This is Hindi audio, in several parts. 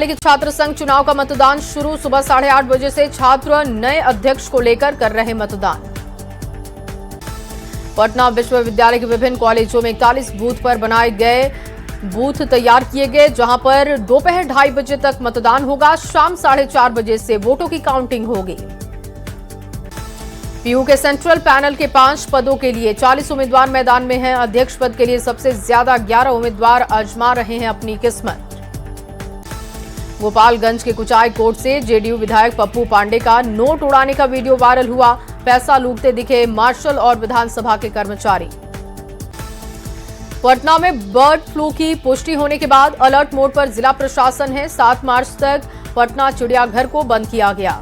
विश्वविद्यालय के छात्र संघ चुनाव का मतदान शुरू। सुबह 8:30 बजे से छात्र नए अध्यक्ष को लेकर कर रहे मतदान। पटना विश्वविद्यालय के विभिन्न कॉलेजों में 41 बूथ पर बनाए गए बूथ तैयार किए गए, जहां पर दोपहर 2:30 बजे तक मतदान होगा। शाम 4:30 बजे से वोटों की काउंटिंग होगी। पीयू के सेंट्रल पैनल के 5 पदों के लिए 40 उम्मीदवार मैदान में हैं। अध्यक्ष पद के लिए सबसे ज्यादा 11 उम्मीदवार आजमा रहे हैं अपनी किस्मत। गोपालगंज के कुचाई कोर्ट से जेडीयू विधायक पप्पू पांडे का नोट उड़ाने का वीडियो वायरल हुआ। पैसा लूटते दिखे मार्शल और विधानसभा के कर्मचारी। पटना में बर्ड फ्लू की पुष्टि होने के बाद अलर्ट मोड पर जिला प्रशासन है। 7 मार्च तक पटना चिड़ियाघर को बंद किया गया।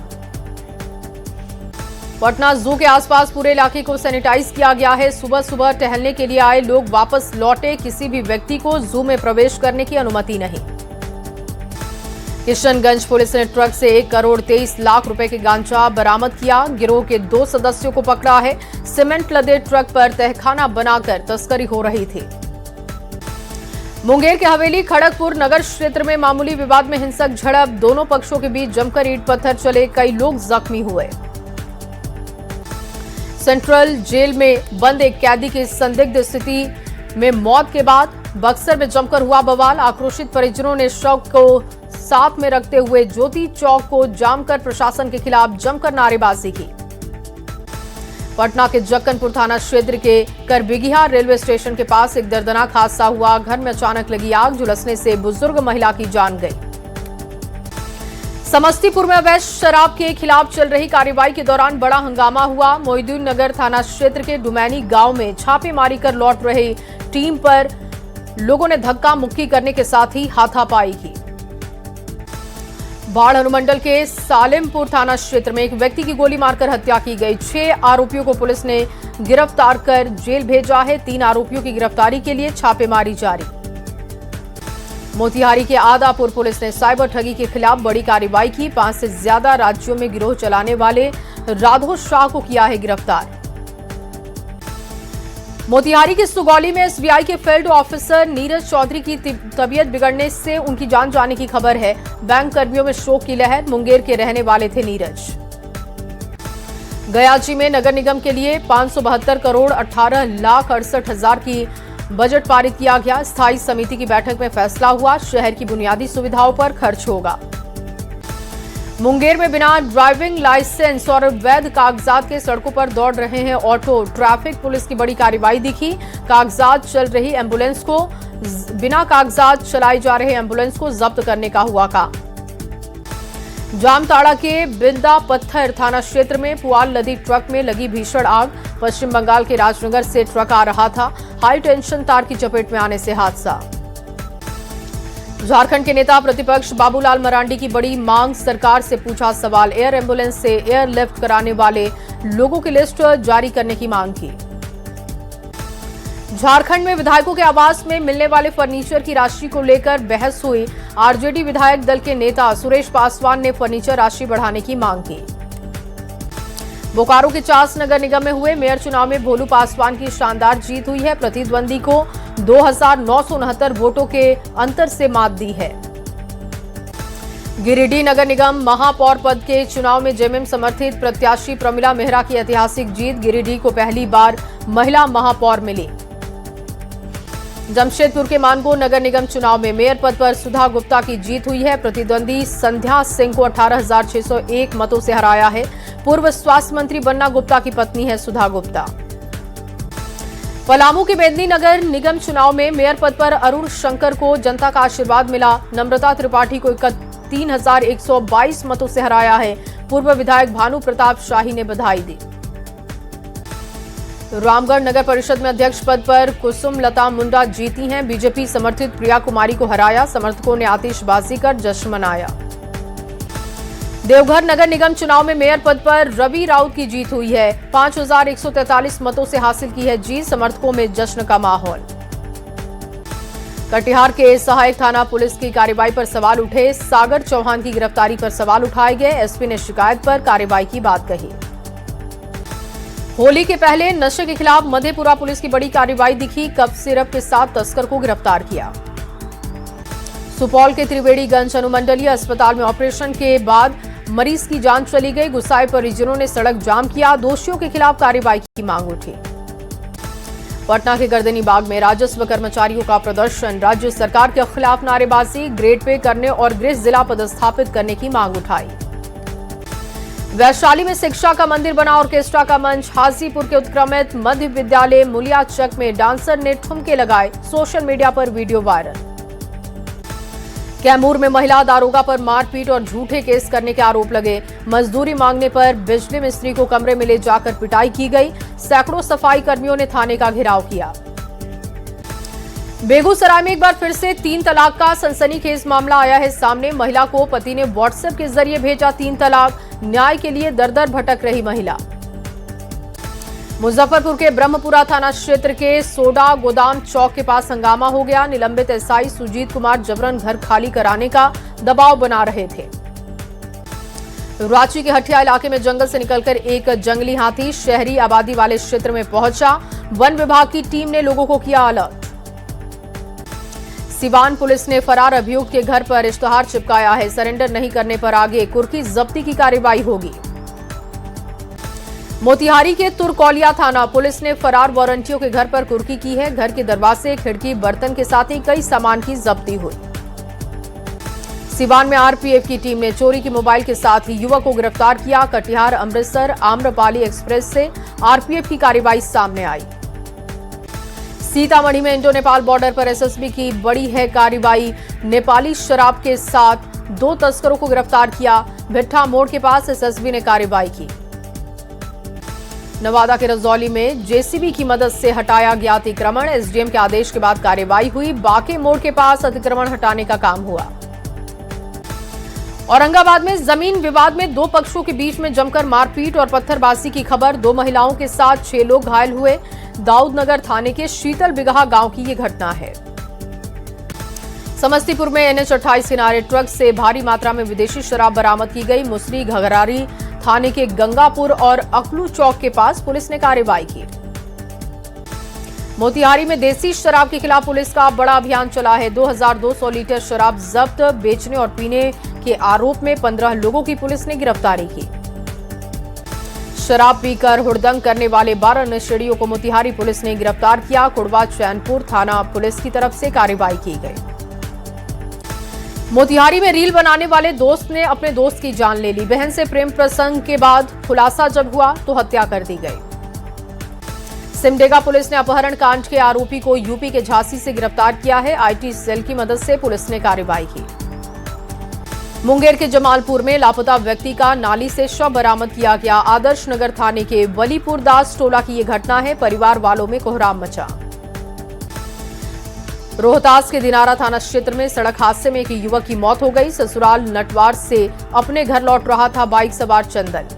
पटना जू के आसपास पूरे इलाके को सैनिटाइज किया गया है। सुबह सुबह टहलने के लिए आए लोग वापस लौटे। किसी भी व्यक्ति को जू में प्रवेश करने की अनुमति नहीं। किशनगंज पुलिस ने ट्रक से 1,23,00,000 रुपए के गांजा बरामद किया। गिरोह के 2 सदस्यों को पकड़ा है। सीमेंट लदे ट्रक पर तहखाना बनाकर तस्करी हो रही थी। मुंगेर के हवेली खड़गपुर नगर क्षेत्र में मामूली विवाद में हिंसक झड़प। दोनों पक्षों के बीच जमकर ईंट पत्थर चले। कई लोग जख्मी हुए। सेंट्रल जेल में बंद एक कैदी की संदिग्ध स्थिति में मौत के बाद बक्सर में जमकर हुआ बवाल। आक्रोशित परिजनों ने शव को साथ में रखते हुए ज्योति चौक को जाम कर प्रशासन के खिलाफ जमकर नारेबाजी की। पटना के जक्कनपुर थाना क्षेत्र के करबिगिया रेलवे स्टेशन के पास एक दर्दनाक हादसा हुआ। घर में अचानक लगी आग, झुलसने से बुजुर्ग महिला की जान गई। समस्तीपुर में अवैध शराब के खिलाफ चल रही कार्रवाई के दौरान बड़ा हंगामा हुआ। मोहिउद्दीन नगर थाना क्षेत्र के डुमैनी गांव में छापेमारी कर लौट रही टीम पर लोगों ने धक्का मुक्की करने के साथ ही हाथापाई की। बाढ़ अनुमंडल के सालिमपुर थाना क्षेत्र में एक व्यक्ति की गोली मारकर हत्या की गई। 6 आरोपियों को पुलिस ने गिरफ्तार कर जेल भेजा है। 3 आरोपियों की गिरफ्तारी के लिए छापेमारी जारी। मोतिहारी के आदापुर पुलिस ने साइबर ठगी के खिलाफ बड़ी कार्रवाई की। 5 से ज्यादा राज्यों में गिरोह चलाने वाले राधो शाह को किया है गिरफ्तार। मोतिहारी के सुगौली में एसबीआई के फील्ड ऑफिसर नीरज चौधरी की तबीयत बिगड़ने से उनकी जान जाने की खबर है। बैंक कर्मियों में शोक की लहर। मुंगेर के रहने वाले थे नीरज। गयाजी में नगर निगम के लिए 572 करोड़ 18,68,000 की बजट पारित किया गया। स्थायी समिति की बैठक में फैसला हुआ। शहर की बुनियादी सुविधाओं पर खर्च होगा। मुंगेर में बिना ड्राइविंग लाइसेंस और वैध कागजात के सड़कों पर दौड़ रहे हैं ऑटो। ट्रैफिक पुलिस की बड़ी कार्रवाई दिखी। कागजात चल रही एम्बुलेंस को बिना कागजात चलाई जा रहे एम्बुलेंस को जब्त करने का हुआ काम। जामताड़ा के बिंदा पत्थर थाना क्षेत्र में पुआल लदी ट्रक में लगी भीषण आग। पश्चिम बंगाल के राजनगर से ट्रक आ रहा था। हाई टेंशन तार की चपेट में आने से हादसा। झारखंड के नेता प्रतिपक्ष बाबूलाल मरांडी की बड़ी मांग। सरकार से पूछा सवाल। एयर एम्बुलेंस से एयरलिफ्ट कराने वाले लोगों की लिस्ट जारी करने की मांग की। झारखंड में विधायकों के आवास में मिलने वाले फर्नीचर की राशि को लेकर बहस हुई। आरजेडी विधायक दल के नेता सुरेश पासवान ने फर्नीचर राशि बढ़ाने की मांग की। बोकारो के चास नगर निगम में हुए मेयर चुनाव में भोलू पासवान की शानदार जीत हुई है। प्रतिद्वंदी को 2,969 वोटों के अंतर से मात दी है। गिरिडीह नगर निगम महापौर पद के चुनाव में जेएमएम समर्थित प्रत्याशी प्रमिला मेहरा की ऐतिहासिक जीत। गिरिडीह को पहली बार महिला महापौर मिली। जमशेदपुर के मानगो नगर निगम चुनाव में मेयर पद पर सुधा गुप्ता की जीत हुई है। प्रतिद्वंदी संध्या सिंह को 18,601 मतों से हराया है। पूर्व स्वास्थ्य मंत्री बन्ना गुप्ता की पत्नी है सुधा गुप्ता। पलामू के बेदनी नगर निगम चुनाव में मेयर पद पर अरुण शंकर को जनता का आशीर्वाद मिला। नम्रता त्रिपाठी को 31,122 मतों से हराया है। पूर्व विधायक भानु प्रताप शाही ने बधाई दी। रामगढ़ नगर परिषद में अध्यक्ष पद पर कुसुम लता मुंडा जीती हैं। बीजेपी समर्थित प्रिया कुमारी को हराया। समर्थकों ने आतिशबाजी कर जश्न मनाया। देवघर नगर निगम चुनाव में मेयर पद पर रवि राउत की जीत हुई है। 5,143 मतों से हासिल की है जीत। समर्थकों में जश्न का माहौल। कटिहार के सहायक थाना पुलिस की कार्रवाई पर सवाल उठे। सागर चौहान की गिरफ्तारी पर सवाल उठाए गए। एसपी ने शिकायत पर कार्रवाई की बात कही। होली के पहले नशे के खिलाफ मधेपुरा पुलिस की बड़ी कार्रवाई दिखी। कफ सिरप के साथ तस्कर को गिरफ्तार किया। सुपौल के त्रिवेणीगंज अनुमंडलीय अस्पताल में ऑपरेशन के बाद मरीज की जान चली गई। गुस्साए परिजनों ने सड़क जाम किया। दोषियों के खिलाफ कार्रवाई की मांग उठी। पटना के गर्दनी बाग में राजस्व कर्मचारियों का प्रदर्शन। राज्य सरकार के खिलाफ नारेबाजी, ग्रेड पे करने और गृह जिला पदस्थापित करने की मांग उठाई। वैशाली में शिक्षा का मंदिर बना ऑर्केस्ट्रा का मंच। हाजीपुर के उत्क्रमित मध्य विद्यालय मुलियाचक में डांसर ने ठुमके लगाए। सोशल मीडिया पर वीडियो वायरल। कैमूर में महिला दारोगा पर मारपीट और झूठे केस करने के आरोप लगे। मजदूरी मांगने पर बिजली मिस्त्री को कमरे में ले जाकर पिटाई की गई। सैकड़ों सफाई कर्मियों ने थाने का घेराव किया। बेगूसराय में एक बार फिर से 3 तलाक का सनसनीखेज मामला आया है सामने। महिला को पति ने व्हाट्सएप के जरिए भेजा 3 तलाक। न्याय के लिए दर-दर भटक रही महिला। मुजफ्फरपुर के ब्रह्मपुरा थाना क्षेत्र के सोडा गोदाम चौक के पास हंगामा हो गया। निलंबित एसआई सुजीत कुमार जबरन घर खाली कराने का दबाव बना रहे थे। रांची के हटिया इलाके में जंगल से निकलकर एक जंगली हाथी शहरी आबादी वाले क्षेत्र में पहुंचा। वन विभाग की टीम ने लोगों को किया अलर्ट। सिवान पुलिस ने फरार अभियुक्त के घर पर इश्तेहार चिपकाया है। सरेंडर नहीं करने पर आगे कुर्की जब्ती की कार्रवाई होगी। मोतिहारी के तुरकौलिया थाना पुलिस ने फरार वारंटियों के घर पर कुर्की की है। घर के दरवाजे, खिड़की, बर्तन के साथ ही कई सामान की जब्ती हुई। सिवान में आरपीएफ की टीम ने चोरी की मोबाइल के साथ ही युवक को गिरफ्तार किया। कटिहार अमृतसर आम्रपाली एक्सप्रेस से आरपीएफ की कार्रवाई सामने आई। सीतामढ़ी में इंडो नेपाल बॉर्डर पर एसएसबी की बड़ी है कार्रवाई। नेपाली शराब के साथ 2 तस्करों को गिरफ्तार किया। भिट्ठा मोड़ के पास एसएसबी ने कार्रवाई की। नवादा के रजौली में जेसीबी की मदद से हटाया गया अतिक्रमण। एसडीएम के आदेश के बाद कार्रवाई हुई। बाके मोड़ के पास अतिक्रमण हटाने का काम हुआ। औरंगाबाद में जमीन विवाद में 2 पक्षों के बीच में जमकर मारपीट और पत्थरबाजी की खबर। 2 महिलाओं के साथ 6 लोग घायल हुए। दाऊदनगर थाने के शीतल बिगहा गांव की ये घटना है। समस्तीपुर में एनएच 28 किनारे ट्रक से भारी मात्रा में विदेशी शराब बरामद की गई। मुसरी घगरारी थाने के गंगापुर और अकलू चौक के पास पुलिस ने कार्रवाई की। मोतिहारी में देसी शराब के खिलाफ पुलिस का बड़ा अभियान चला है। 2200 लीटर शराब जब्त। बेचने और पीने के आरोप में 15 लोगों की पुलिस ने गिरफ्तारी की। शराब पीकर हुड़दंग करने वाले 12 नशेड़ियों को मोतिहारी पुलिस ने गिरफ्तार किया। कुड़वा चैनपुर थाना पुलिस की तरफ से कार्रवाई की गई। मोतिहारी में रील बनाने वाले दोस्त ने अपने दोस्त की जान ले ली। बहन से प्रेम प्रसंग के बाद खुलासा जब हुआ तो हत्या कर दी गई। सिमडेगा पुलिस ने अपहरण कांड के आरोपी को यूपी के झांसी से गिरफ्तार किया है। आईटी सेल की मदद से पुलिस ने कार्रवाई की। मुंगेर के जमालपुर में लापता व्यक्ति का नाली से शव बरामद किया गया। आदर्श नगर थाने के वलीपुर दास टोला की यह घटना है। परिवार वालों में कोहराम मचा। रोहतास के दिनारा थाना क्षेत्र में सड़क हादसे में एक युवक की मौत हो गई। ससुराल नटवार से अपने घर लौट रहा था बाइक सवार चंदन।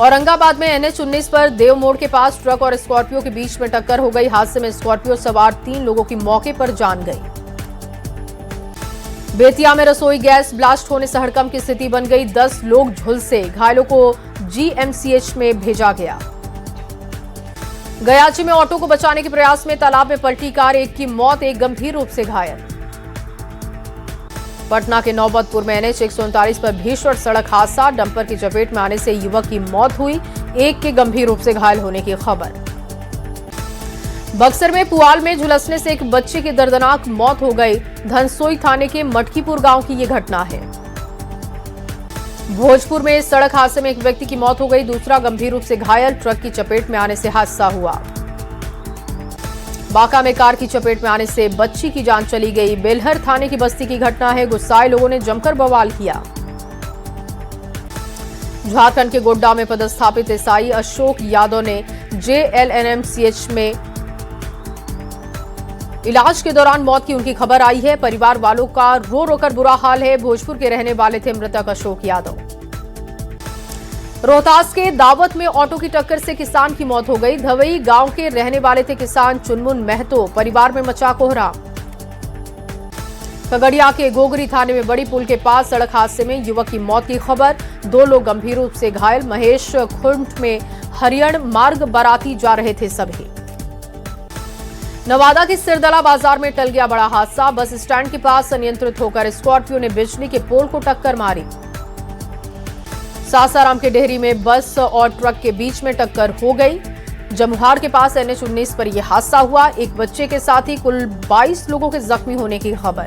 औरंगाबाद में एनएच 19 पर देव मोड़ के पास ट्रक और स्कॉर्पियो के बीच में टक्कर हो गई। हादसे में स्कॉर्पियो सवार 3 लोगों की मौके पर जान गई। बेतिया में रसोई गैस ब्लास्ट होने से हड़कंप की स्थिति बन गई। 10 लोग झुलसे। घायलों को जीएमसीएच में भेजा गया। गयाची में ऑटो को बचाने के प्रयास में तालाब में पलटी कार। एक की मौत, एक गंभीर रूप से घायल। पटना के नौबतपुर में एनएच 139 पर भीषण सड़क हादसा। डंपर की चपेट में आने से युवक की मौत हुई। एक के गंभीर रूप से घायल होने की खबर। बक्सर में पुआल में झुलसने से एक बच्चे की दर्दनाक मौत हो गई। धनसोई थाने के मटकीपुर गांव की यह घटना है। भोजपुर में सड़क हादसे में एक व्यक्ति की मौत हो गई। दूसरा गंभीर रूप से घायल। ट्रक की चपेट में आने से हादसा हुआ। बांका में कार की चपेट में आने से बच्ची की जान चली गई। बेलहर थाने की बस्ती की घटना है। गुस्साए लोगों ने जमकर बवाल किया। झारखंड के गोड्डा में पदस्थापित एसआई अशोक यादव ने जेएलएनएमसीएच में इलाज के दौरान मौत की उनकी खबर आई है। परिवार वालों का रो रो कर बुरा हाल है। भोजपुर के रहने वाले थे मृतक अशोक यादव। रोहतास के दावत में ऑटो की टक्कर से किसान की मौत हो गई। धवई गांव के रहने वाले थे किसान चुनमुन महतो। परिवार में मचा कोहराम। खगड़िया के गोगरी थाने में बड़ी पुल के पास सड़क हादसे में युवक की मौत की खबर। 2 लोग गंभीर रूप से घायल। महेश खुंट में हरियण मार्ग बाराती जा रहे थे सभी। नवादा के सिरदला बाजार में टल गया बड़ा हादसा। बस स्टैंड के पास अनियंत्रित होकर स्कॉर्पियो ने बिजली के पोल को टक्कर मारी। सासाराम के डेहरी में बस और ट्रक के बीच में टक्कर हो गई। जमुहार के पास NH-19 पर यह हादसा हुआ। एक बच्चे के साथ ही कुल 22 लोगों के जख्मी होने की खबर।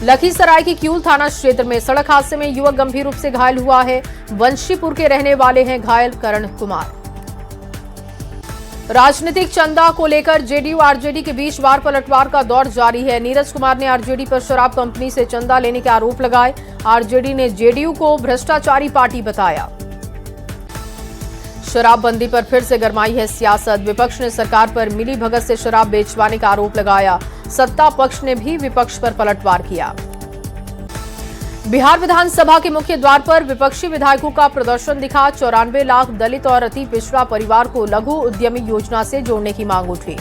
लखीसराय की क्यूल थाना क्षेत्र में सड़क हादसे में युवक गंभीर रूप से घायल हुआ है। वंशीपुर के रहने वाले हैं घायल करण कुमार। राजनीतिक चंदा को लेकर जेडीयू आरजेडी के बीच वार पलटवार का दौर जारी है। नीरज कुमार ने आरजेडी पर शराब कंपनी से चंदा लेने के आरोप लगाए। आरजेडी ने जेडीयू को भ्रष्टाचारी पार्टी बताया। शराबबंदी पर फिर से गरमाई है सियासत। विपक्ष ने सरकार पर मिली भगत से शराब बेचवाने का आरोप लगाया। सत्ता पक्ष ने भी विपक्ष पर पलटवार किया। बिहार विधानसभा के मुख्य द्वार पर विपक्षी विधायकों का प्रदर्शन दिखा। 94 लाख दलित और अति पिछड़ा परिवार को लघु उद्यमी योजना से जोड़ने की मांग उठी।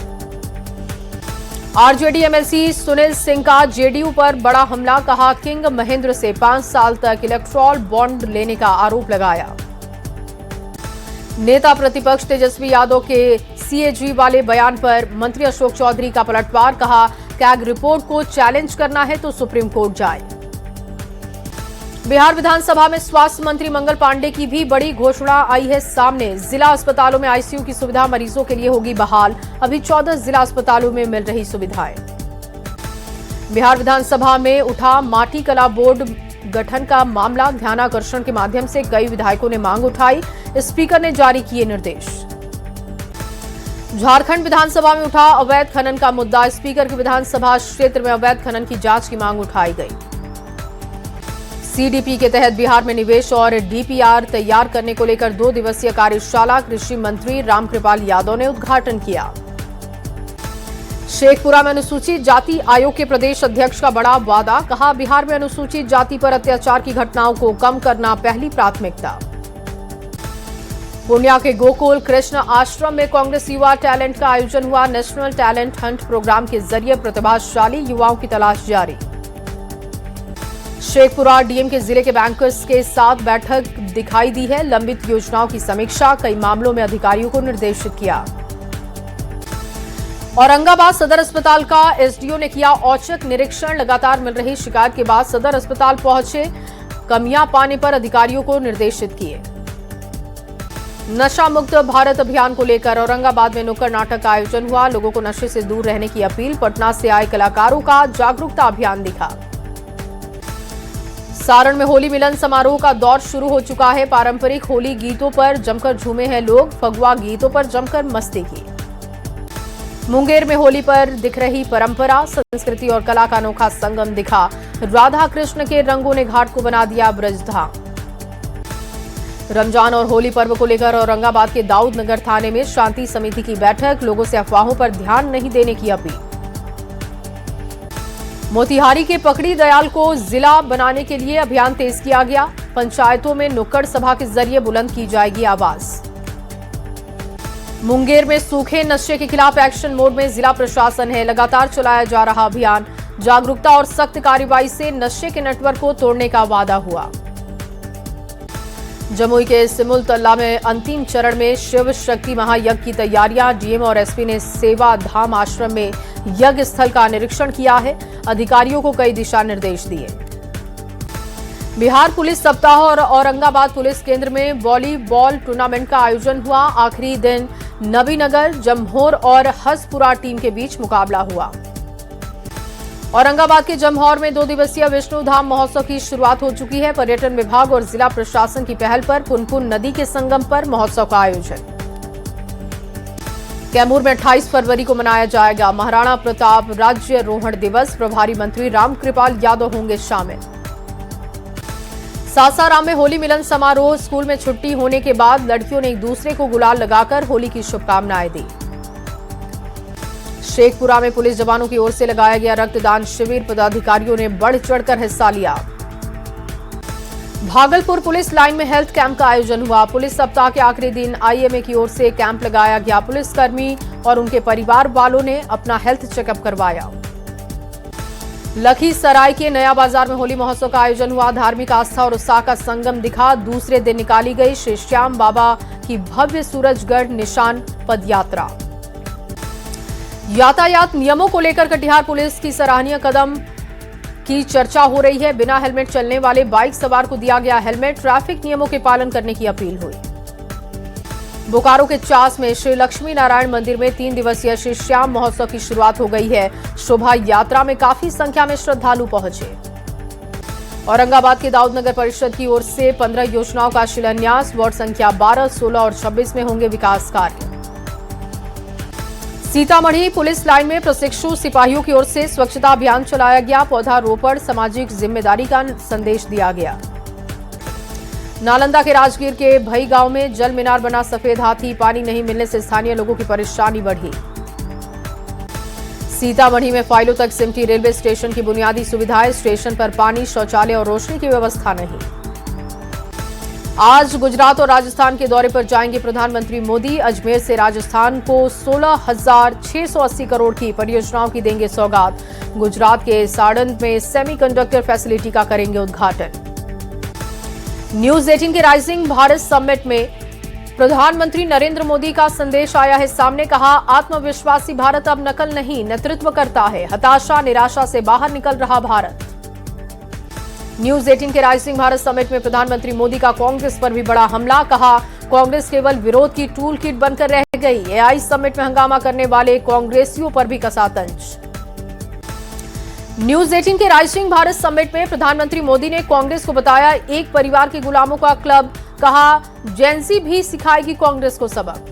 आरजेडी एमएलसी सुनील सिंह का जेडीयू पर बड़ा हमला। कहा किंग महेंद्र से 5 साल तक इलेक्ट्रॉल बॉन्ड लेने का आरोप लगाया। नेता प्रतिपक्ष तेजस्वी यादव के सीएजी वाले बयान पर मंत्री अशोक चौधरी का पलटवार। कहा कैग रिपोर्ट को चैलेंज करना है तो सुप्रीम कोर्ट जाए। बिहार विधानसभा में स्वास्थ्य मंत्री मंगल पांडे की भी बड़ी घोषणा आई है सामने। जिला अस्पतालों में आईसीयू की सुविधा मरीजों के लिए होगी बहाल। अभी 14 जिला अस्पतालों में मिल रही सुविधाएं। बिहार विधानसभा में उठा माटी कला बोर्ड गठन का मामला। ध्यानाकर्षण के माध्यम से कई विधायकों ने मांग उठाई। स्पीकर ने जारी किए निर्देश। झारखंड विधानसभा में उठा अवैध खनन का मुद्दा। स्पीकर के विधानसभा क्षेत्र में अवैध खनन की जांच की मांग उठाई गई। सीडीपी के तहत बिहार में निवेश और डीपीआर तैयार करने को लेकर 2 दिवसीय कार्यशाला कृषि मंत्री रामकृपाल यादव ने उद्घाटन किया। शेखपुरा में अनुसूचित जाति आयोग के प्रदेश अध्यक्ष का बड़ा वादा। कहा बिहार में अनुसूचित जाति पर अत्याचार की घटनाओं को कम करना पहली प्राथमिकता। पूर्णिया के गोकुल कृष्ण आश्रम में कांग्रेस युवा टैलेंट का आयोजन हुआ। नेशनल टैलेंट हंट प्रोग्राम के जरिए प्रतिभाशाली युवाओं की तलाश जारी। शेखपुरा डीएम के जिले के बैंकर्स के साथ बैठक दिखाई दी है। लंबित योजनाओं की समीक्षा। कई मामलों में अधिकारियों को निर्देशित किया। औरंगाबाद सदर अस्पताल का एसडीओ ने किया औचक निरीक्षण। लगातार मिल रही शिकायत के बाद सदर अस्पताल पहुंचे। कमियां पाने पर अधिकारियों को निर्देशित किए। नशा मुक्त भारत अभियान को लेकर औरंगाबाद में नुक्कड़ नाटक का आयोजन हुआ। लोगों को नशे से दूर रहने की अपील। पटना से आए कलाकारों का जागरूकता अभियान दिखा। सारण में होली मिलन समारोह का दौर शुरू हो चुका है। पारंपरिक होली गीतों पर जमकर झूमे हैं लोग। फगुआ गीतों पर जमकर मस्ती की। मुंगेर में होली पर दिख रही परंपरा। संस्कृति और कला का अनोखा संगम दिखा। राधा कृष्ण के रंगों ने घाट को बना दिया ब्रजधाम। रमजान और होली पर्व को लेकर औरंगाबाद के दाऊद नगर थाने में शांति समिति की बैठक। लोगों से अफवाहों पर ध्यान नहीं देने की अपील। मोतिहारी के पकड़ी दयाल को जिला बनाने के लिए अभियान तेज किया गया। पंचायतों में नुक्कड़ सभा के जरिए बुलंद की जाएगी आवाज। मुंगेर में सूखे नशे के खिलाफ एक्शन मोड में जिला प्रशासन है। लगातार चलाया जा रहा अभियान। जागरूकता और सख्त कार्रवाई से नशे के नेटवर्क को तोड़ने का वादा हुआ। जमुई के सिमुल तल्ला में अंतिम चरण में शिव शक्ति महायज्ञ की तैयारियां। डीएम और एसपी ने सेवा धाम आश्रम में यज्ञ स्थल का निरीक्षण किया है। अधिकारियों को कई दिशा निर्देश दिए। बिहार पुलिस सप्ताह और औरंगाबाद पुलिस केंद्र में वॉलीबॉल टूर्नामेंट का आयोजन हुआ। आखिरी दिन नबीनगर, जमहोर और हसपुरा टीम के बीच मुकाबला हुआ। औरंगाबाद के जमहोर में 2 दिवसीय विष्णु धाम महोत्सव की शुरुआत हो चुकी है। पर्यटन विभाग और जिला प्रशासन की पहल पर पुनपुन नदी के संगम पर महोत्सव का आयोजन। कैमूर में 28 फरवरी को मनाया जाएगा महाराणा प्रताप राज्यारोहण दिवस। प्रभारी मंत्री रामकृपाल यादव होंगे शामिल। सासाराम में होली मिलन समारोह। स्कूल में छुट्टी होने के बाद लड़कियों ने एक दूसरे को गुलाल लगाकर होली की शुभकामनाएं दी। शेखपुरा में पुलिस जवानों की ओर से लगाया गया रक्तदान शिविर। पदाधिकारियों ने बढ़ चढ़कर हिस्सा लिया। भागलपुर पुलिस लाइन में हेल्थ कैंप का आयोजन हुआ। पुलिस सप्ताह के आखिरी दिन आईएमए की ओर से कैंप लगाया गया। पुलिसकर्मी और उनके परिवार वालों ने अपना हेल्थ चेकअप करवाया। लखीसराय के नया बाजार में होली महोत्सव का आयोजन हुआ। धार्मिक आस्था और उत्साह का संगम दिखा। दूसरे दिन निकाली गई श्री श्याम बाबा की भव्य सूरजगढ़ निशान पदयात्रा। यातायात नियमों को लेकर कटिहार पुलिस की सराहनीय कदम की चर्चा हो रही है। बिना हेलमेट चलने वाले बाइक सवार को दिया गया हेलमेट। ट्रैफिक नियमों के पालन करने की अपील हुई। बोकारो के चास में श्री लक्ष्मी नारायण मंदिर में 3 दिवसीय श्री श्याम महोत्सव की शुरुआत हो गई है। शोभा यात्रा में काफी संख्या में श्रद्धालु पहुंचे। औरंगाबाद के दाऊद नगर परिषद की ओर से 15 योजनाओं का शिलान्यास। वार्ड संख्या 12, 16 और 26 में होंगे विकास कार्य। सीतामढ़ी पुलिस लाइन में प्रशिक्षु सिपाहियों की ओर से स्वच्छता अभियान चलाया गया। पौधारोपण, सामाजिक जिम्मेदारी का संदेश दिया गया। नालंदा के राजगीर के भई गांव में जल मीनार बना सफेद हाथी। पानी नहीं मिलने से स्थानीय लोगों की परेशानी बढ़ी। सीतामढ़ी में फाइलों तक सिमटी रेलवे स्टेशन की बुनियादी सुविधाएं। स्टेशन पर पानी, शौचालय और रोशनी की व्यवस्था नहीं। आज गुजरात और राजस्थान के दौरे पर जाएंगे प्रधानमंत्री मोदी। अजमेर से राजस्थान को 16,680 करोड़ की परियोजनाओं की देंगे सौगात। गुजरात के साड़ंद में सेमीकंडक्टर फैसिलिटी का करेंगे उद्घाटन। न्यूज 18 के राइजिंग भारत समिट में प्रधानमंत्री नरेंद्र मोदी का संदेश आया है सामने। कहा, आत्मविश्वासी भारत अब नकल नहीं, नेतृत्व करता है। हताशा, निराशा से बाहर निकल रहा भारत। न्यूज 18 के राइजिंग भारत समिट में प्रधानमंत्री मोदी का कांग्रेस पर भी बड़ा हमला। कहा, कांग्रेस केवल विरोध की टूल किट बनकर रह गई। एआई समिट में हंगामा करने वाले कांग्रेसियों पर भी कसा तंज। न्यूज 18 के राइजिंग भारत समिट में प्रधानमंत्री मोदी ने कांग्रेस को बताया एक परिवार के गुलामों का क्लब। कहा, जेनजी भी सिखाएगी कांग्रेस को सबक।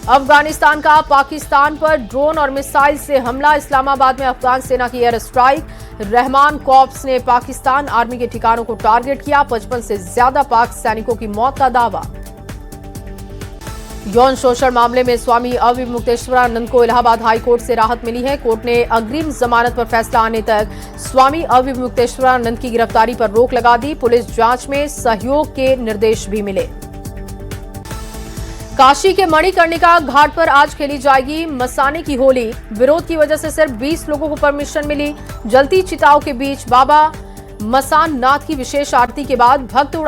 अफगानिस्तान का पाकिस्तान पर ड्रोन और मिसाइल से हमला। इस्लामाबाद में अफगान सेना की एयर स्ट्राइक। रहमान कॉर्प्स ने पाकिस्तान आर्मी के ठिकानों को टारगेट किया। 55 से ज्यादा पाक सैनिकों की मौत का दावा। यौन शोषण मामले में स्वामी अविमुक्तेश्वरानंद को इलाहाबाद हाईकोर्ट से राहत मिली है। कोर्ट ने अग्रिम जमानत पर फैसला आने तक स्वामी अविमुक्तेश्वरानंद की गिरफ्तारी पर रोक लगा दी। पुलिस जांच में सहयोग के निर्देश भी मिले। काशी के मणिकर्णिका घाट पर आज खेली जाएगी मसाने की होली। विरोध की वजह से सिर्फ 20 लोगों को परमिशन मिली। जलती चिताओं के बीच बाबा मसान नाथ की विशेष आरती के बाद भक्त